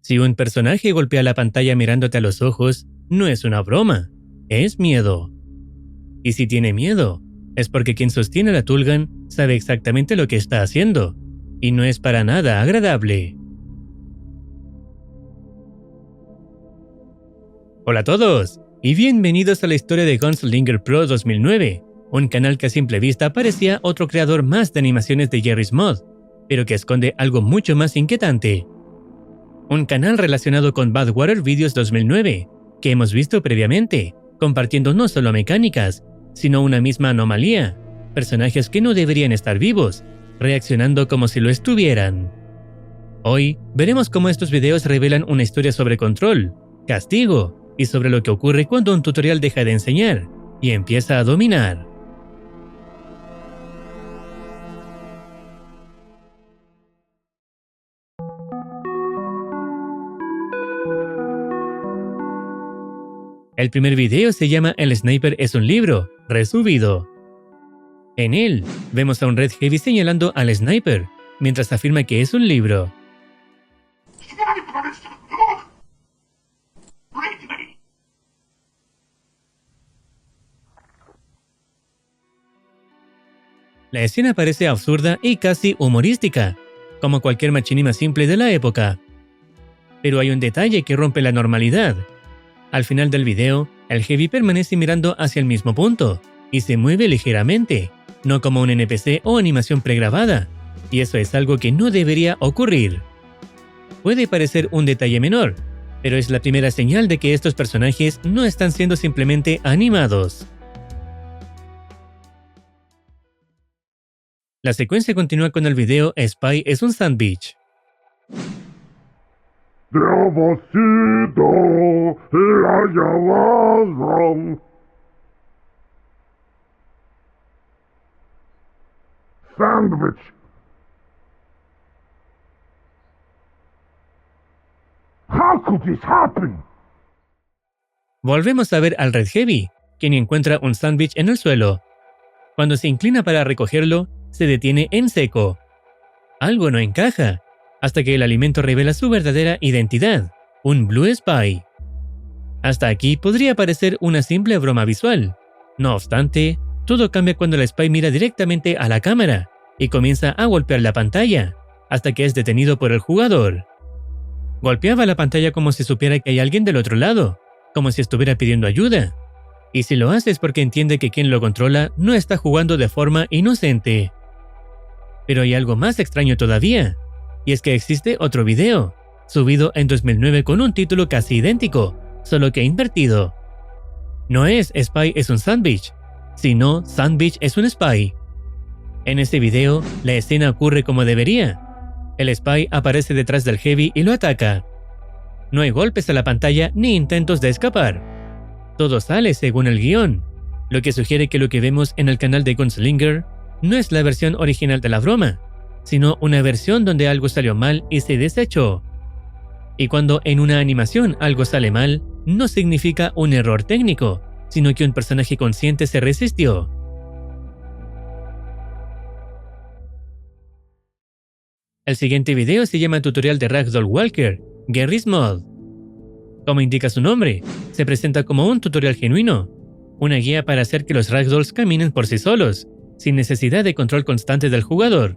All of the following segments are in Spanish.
Si un personaje golpea la pantalla mirándote a los ojos, no es una broma, es miedo. Y si tiene miedo, es porque quien sostiene la toolgun sabe exactamente lo que está haciendo, y no es para nada agradable. Hola a todos, y bienvenidos a la historia de Gunslinger Pro 2009, un canal que a simple vista parecía otro creador más de animaciones de Garry's Mod, pero que esconde algo mucho más inquietante. Un canal relacionado con Badwater Videos 2009, que hemos visto previamente, compartiendo no solo mecánicas, sino una misma anomalía, personajes que no deberían estar vivos, reaccionando como si lo estuvieran. Hoy veremos cómo estos videos revelan una historia sobre control, castigo y sobre lo que ocurre cuando un tutorial deja de enseñar y empieza a dominar. El primer video se llama El Sniper es un libro, resubido. En él, vemos a un Red Heavy señalando al Sniper, mientras afirma que es un libro. La escena parece absurda y casi humorística, como cualquier machinima simple de la época. Pero hay un detalle que rompe la normalidad. Al final del video, el Heavy permanece mirando hacia el mismo punto, y se mueve ligeramente, no como un NPC o animación pregrabada, y eso es algo que no debería ocurrir. Puede parecer un detalle menor, pero es la primera señal de que estos personajes no están siendo simplemente animados. La secuencia continúa con el video Spy es un sándwich. Debo sido la llamaron. Sandwich. How could this happen? Volvemos a ver al Red Heavy, quien encuentra un sándwich en el suelo. Cuando se inclina para recogerlo, se detiene en seco. Algo no encaja, hasta que el alimento revela su verdadera identidad, un Blue Spy. Hasta aquí podría parecer una simple broma visual. No obstante, todo cambia cuando el Spy mira directamente a la cámara y comienza a golpear la pantalla, hasta que es detenido por el jugador. Golpeaba la pantalla como si supiera que hay alguien del otro lado, como si estuviera pidiendo ayuda. Y si lo hace es porque entiende que quien lo controla no está jugando de forma inocente. Pero hay algo más extraño todavía, y es que existe otro video, subido en 2009 con un título casi idéntico, solo que invertido. No es Spy es un sándwich, sino Sándwich es un Spy. En este video, la escena ocurre como debería. El Spy aparece detrás del Heavy y lo ataca. No hay golpes a la pantalla ni intentos de escapar. Todo sale según el guión, lo que sugiere que lo que vemos en el canal de Gunslinger no es la versión original de la broma, sino una versión donde algo salió mal y se desechó. Y cuando en una animación algo sale mal, no significa un error técnico, sino que un personaje consciente se resistió. El siguiente video se llama Tutorial de Ragdoll Walker, Garry's Mod. Como indica su nombre, se presenta como un tutorial genuino, una guía para hacer que los Ragdolls caminen por sí solos, sin necesidad de control constante del jugador.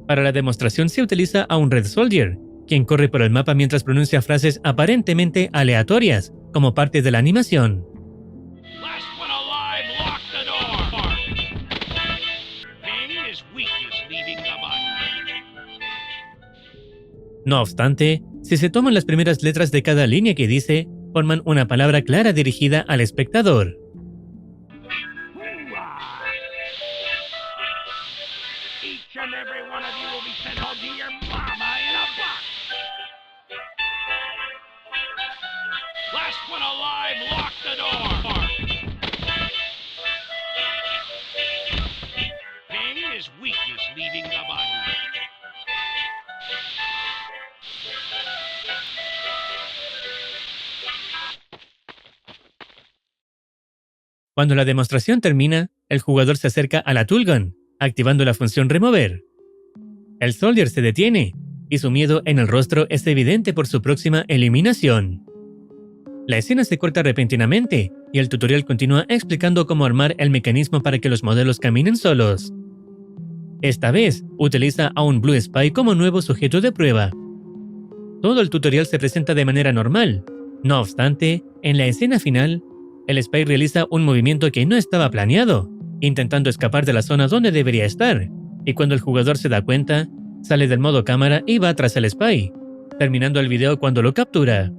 Para la demostración se utiliza a un Red Soldier, quien corre por el mapa mientras pronuncia frases aparentemente aleatorias, como parte de la animación. No obstante, si se toman las primeras letras de cada línea que dice, forman una palabra clara dirigida al espectador. Cuando la demostración termina, el jugador se acerca a la toolgun, activando la función remover. El Soldier se detiene, y su miedo en el rostro es evidente por su próxima eliminación. La escena se corta repentinamente y el tutorial continúa explicando cómo armar el mecanismo para que los modelos caminen solos. Esta vez, utiliza a un Blue Spy como nuevo sujeto de prueba. Todo el tutorial se presenta de manera normal. No obstante, en la escena final, el Spy realiza un movimiento que no estaba planeado, intentando escapar de la zona donde debería estar, y cuando el jugador se da cuenta, sale del modo cámara y va tras el Spy, terminando el video cuando lo captura.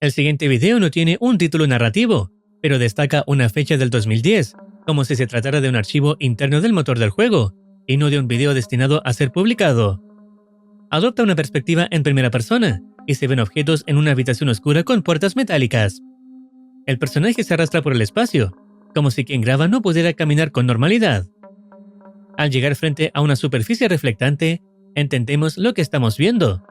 El siguiente video no tiene un título narrativo, pero destaca una fecha del 2010, como si se tratara de un archivo interno del motor del juego, y no de un video destinado a ser publicado. Adopta una perspectiva en primera persona, y se ven objetos en una habitación oscura con puertas metálicas. El personaje se arrastra por el espacio, como si quien graba no pudiera caminar con normalidad. Al llegar frente a una superficie reflectante, entendemos lo que estamos viendo,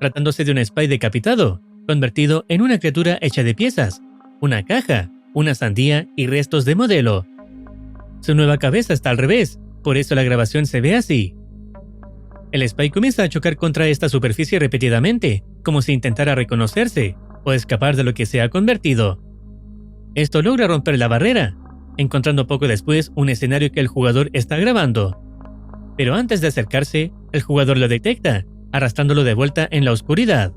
tratándose de un Spy decapitado, convertido en una criatura hecha de piezas, una caja, una sandía y restos de modelo. Su nueva cabeza está al revés, por eso la grabación se ve así. El Spy comienza a chocar contra esta superficie repetidamente, como si intentara reconocerse o escapar de lo que se ha convertido. Esto logra romper la barrera, encontrando poco después un escenario que el jugador está grabando. Pero antes de acercarse, el jugador lo detecta, arrastrándolo de vuelta en la oscuridad.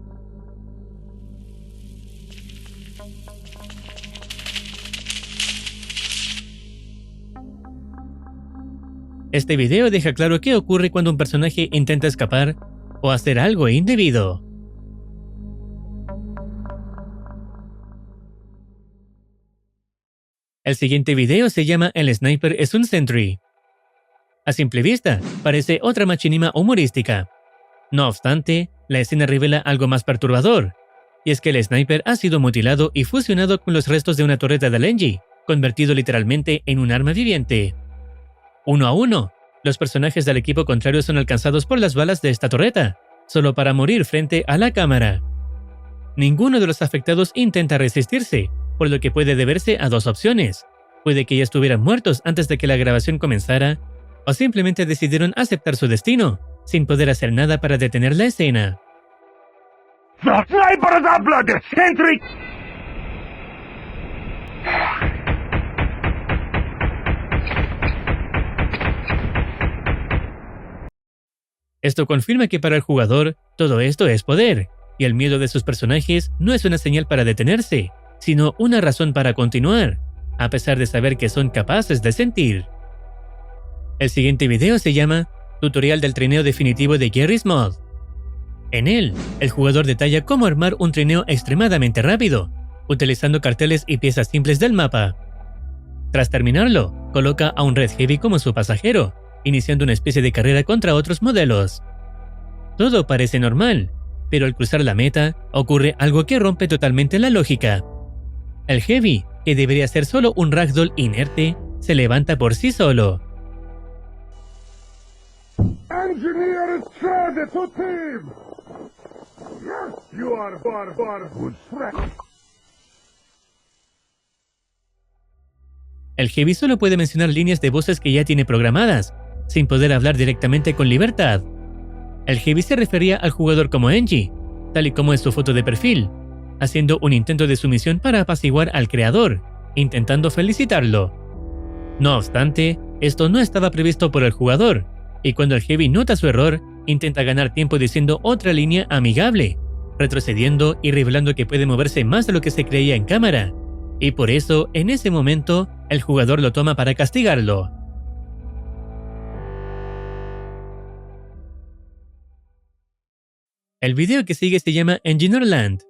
Este video deja claro qué ocurre cuando un personaje intenta escapar o hacer algo indebido. El siguiente video se llama El Sniper es un Sentry. A simple vista, parece otra machinima humorística. No obstante, la escena revela algo más perturbador, y es que el Sniper ha sido mutilado y fusionado con los restos de una torreta del Engie, convertido literalmente en un arma viviente. 1 a 1, los personajes del equipo contrario son alcanzados por las balas de esta torreta, solo para morir frente a la cámara. Ninguno de los afectados intenta resistirse, por lo que puede deberse a dos opciones. Puede que ya estuvieran muertos antes de que la grabación comenzara, o simplemente decidieron aceptar su destino, sin poder hacer nada para detener la escena. The sniper is a bloody sentry! Esto confirma que para el jugador, todo esto es poder, y el miedo de sus personajes no es una señal para detenerse, sino una razón para continuar, a pesar de saber que son capaces de sentir. El siguiente video se llama Tutorial del trineo definitivo de Garry's Mod. En él, el jugador detalla cómo armar un trineo extremadamente rápido, utilizando carteles y piezas simples del mapa. Tras terminarlo, coloca a un Red Heavy como su pasajero, iniciando una especie de carrera contra otros modelos. Todo parece normal, pero al cruzar la meta, ocurre algo que rompe totalmente la lógica. El Heavy, que debería ser solo un ragdoll inerte, se levanta por sí solo. Engineer is ready to team! Yes, you are good friend. El Heavy solo puede mencionar líneas de voces que ya tiene programadas, sin poder hablar directamente con libertad. El Heavy se refería al jugador como Engie, tal y como es su foto de perfil, haciendo un intento de sumisión para apaciguar al creador, intentando felicitarlo. No obstante, esto no estaba previsto por el jugador, y cuando el Heavy nota su error, intenta ganar tiempo diciendo otra línea amigable, retrocediendo y revelando que puede moverse más de lo que se creía en cámara, y por eso, en ese momento, el jugador lo toma para castigarlo. El video que sigue se llama Engineerland.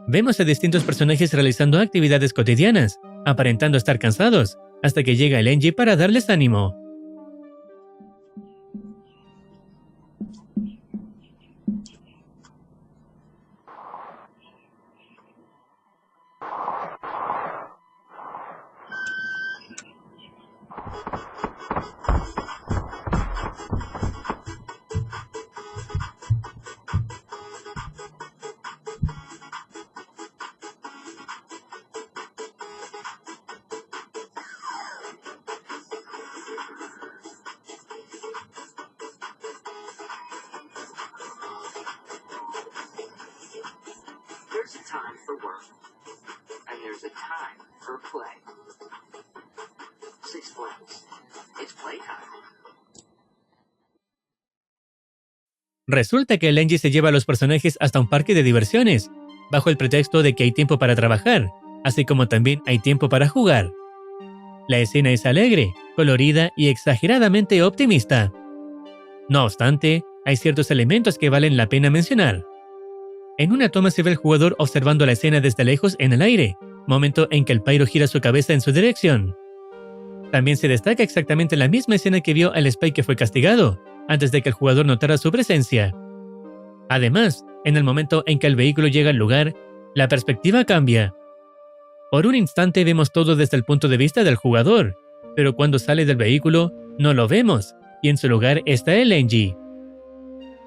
Vemos a distintos personajes realizando actividades cotidianas, aparentando estar cansados, hasta que llega el Engie para darles ánimo. for work, and there's a time for play. Six Flags. It's playtime. Resulta que el Angie se lleva a los personajes hasta un parque de diversiones, bajo el pretexto de que hay tiempo para trabajar, así como también hay tiempo para jugar. La escena es alegre, colorida y exageradamente optimista. No obstante, hay ciertos elementos que valen la pena mencionar. En una toma se ve al jugador observando la escena desde lejos en el aire, momento en que el Pyro gira su cabeza en su dirección. También se destaca exactamente la misma escena que vio el Spike que fue castigado, antes de que el jugador notara su presencia. Además, en el momento en que el vehículo llega al lugar, la perspectiva cambia. Por un instante vemos todo desde el punto de vista del jugador, pero cuando sale del vehículo, no lo vemos, y en su lugar está el Angie.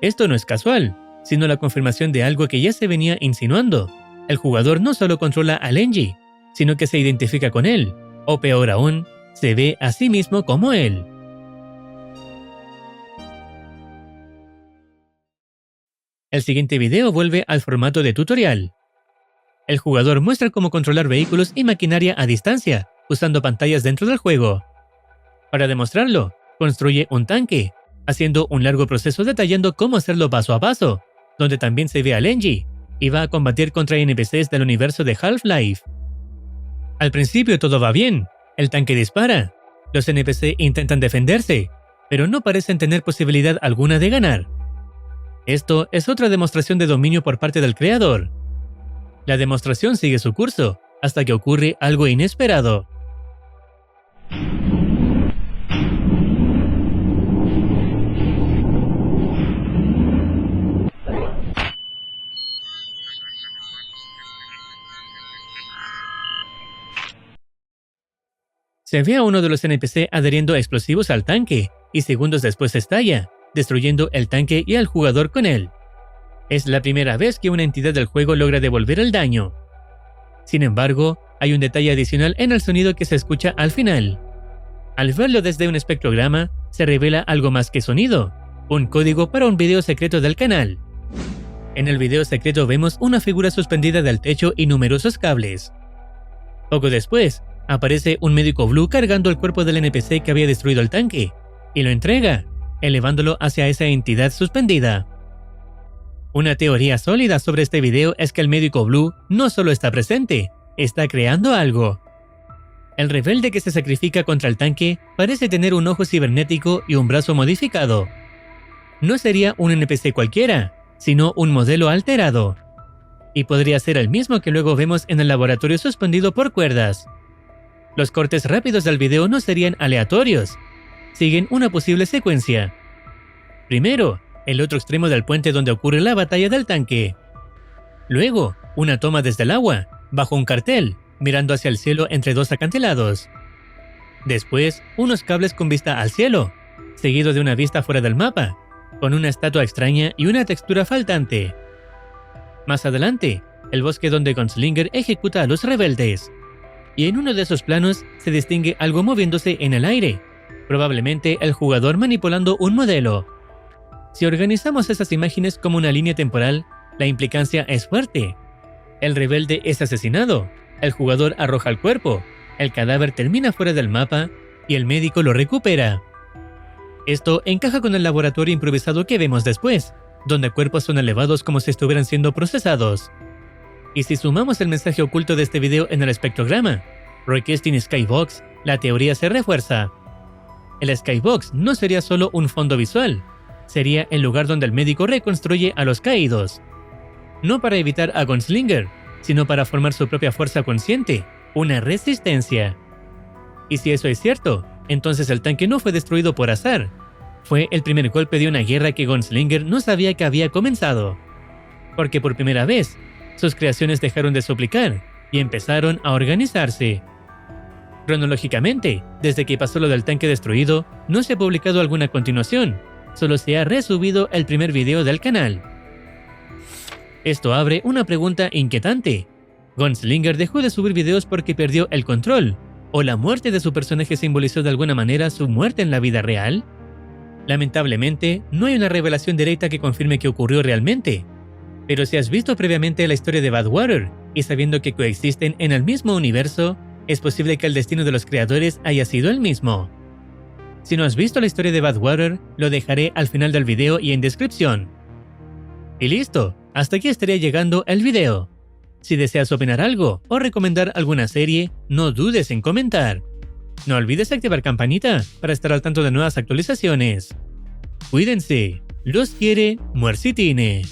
Esto no es casual, sino la confirmación de algo que ya se venía insinuando. El jugador no solo controla al Angie, sino que se identifica con él, o peor aún, se ve a sí mismo como él. El siguiente video vuelve al formato de tutorial. El jugador muestra cómo controlar vehículos y maquinaria a distancia, usando pantallas dentro del juego. Para demostrarlo, construye un tanque, haciendo un largo proceso detallando cómo hacerlo paso a paso, donde también se ve al Angie, y va a combatir contra NPCs del universo de Half-Life. Al principio todo va bien, el tanque dispara, los NPC intentan defenderse, pero no parecen tener posibilidad alguna de ganar. Esto es otra demostración de dominio por parte del creador. La demostración sigue su curso, hasta que ocurre algo inesperado. Se ve a uno de los NPC adheriendo explosivos al tanque, y segundos después estalla, destruyendo el tanque y al jugador con él. Es la primera vez que una entidad del juego logra devolver el daño. Sin embargo, hay un detalle adicional en el sonido que se escucha al final. Al verlo desde un espectrograma, se revela algo más que sonido, un código para un video secreto del canal. En el video secreto vemos una figura suspendida del techo y numerosos cables. Poco después, aparece un médico Blue cargando el cuerpo del NPC que había destruido el tanque, y lo entrega, elevándolo hacia esa entidad suspendida. Una teoría sólida sobre este video es que el médico Blue no solo está presente, está creando algo. El rebelde que se sacrifica contra el tanque parece tener un ojo cibernético y un brazo modificado. No sería un NPC cualquiera, sino un modelo alterado. Y podría ser el mismo que luego vemos en el laboratorio suspendido por cuerdas. Los cortes rápidos del video no serían aleatorios, siguen una posible secuencia. Primero, el otro extremo del puente donde ocurre la batalla del tanque. Luego, una toma desde el agua, bajo un cartel, mirando hacia el cielo entre dos acantilados. Después, unos cables con vista al cielo, seguido de una vista fuera del mapa, con una estatua extraña y una textura faltante. Más adelante, el bosque donde Gunslinger ejecuta a los rebeldes. Y en uno de esos planos se distingue algo moviéndose en el aire, probablemente el jugador manipulando un modelo. Si organizamos esas imágenes como una línea temporal, la implicancia es fuerte. El rebelde es asesinado, el jugador arroja el cuerpo, el cadáver termina fuera del mapa y el médico lo recupera. Esto encaja con el laboratorio improvisado que vemos después, donde cuerpos son elevados como si estuvieran siendo procesados. Y si sumamos el mensaje oculto de este video en el espectrograma, Requesting Skybox, la teoría se refuerza. El Skybox no sería solo un fondo visual, sería el lugar donde el médico reconstruye a los caídos. No para evitar a Gunslinger, sino para formar su propia fuerza consciente, una resistencia. Y si eso es cierto, entonces el tanque no fue destruido por azar. Fue el primer golpe de una guerra que Gunslinger no sabía que había comenzado. Porque por primera vez, sus creaciones dejaron de suplicar y empezaron a organizarse. Cronológicamente, desde que pasó lo del tanque destruido, no se ha publicado alguna continuación, solo se ha resubido el primer video del canal. Esto abre una pregunta inquietante. ¿Gunslinger dejó de subir videos porque perdió el control? ¿O la muerte de su personaje simbolizó de alguna manera su muerte en la vida real? Lamentablemente, no hay una revelación directa que confirme que ocurrió realmente. Pero si has visto previamente la historia de Badwater, y sabiendo que coexisten en el mismo universo, es posible que el destino de los creadores haya sido el mismo. Si no has visto la historia de Badwater, lo dejaré al final del video y en descripción. Y listo, hasta aquí estaría llegando el video. Si deseas opinar algo o recomendar alguna serie, no dudes en comentar. No olvides activar campanita para estar al tanto de nuevas actualizaciones. Cuídense, los quiere Muercitine.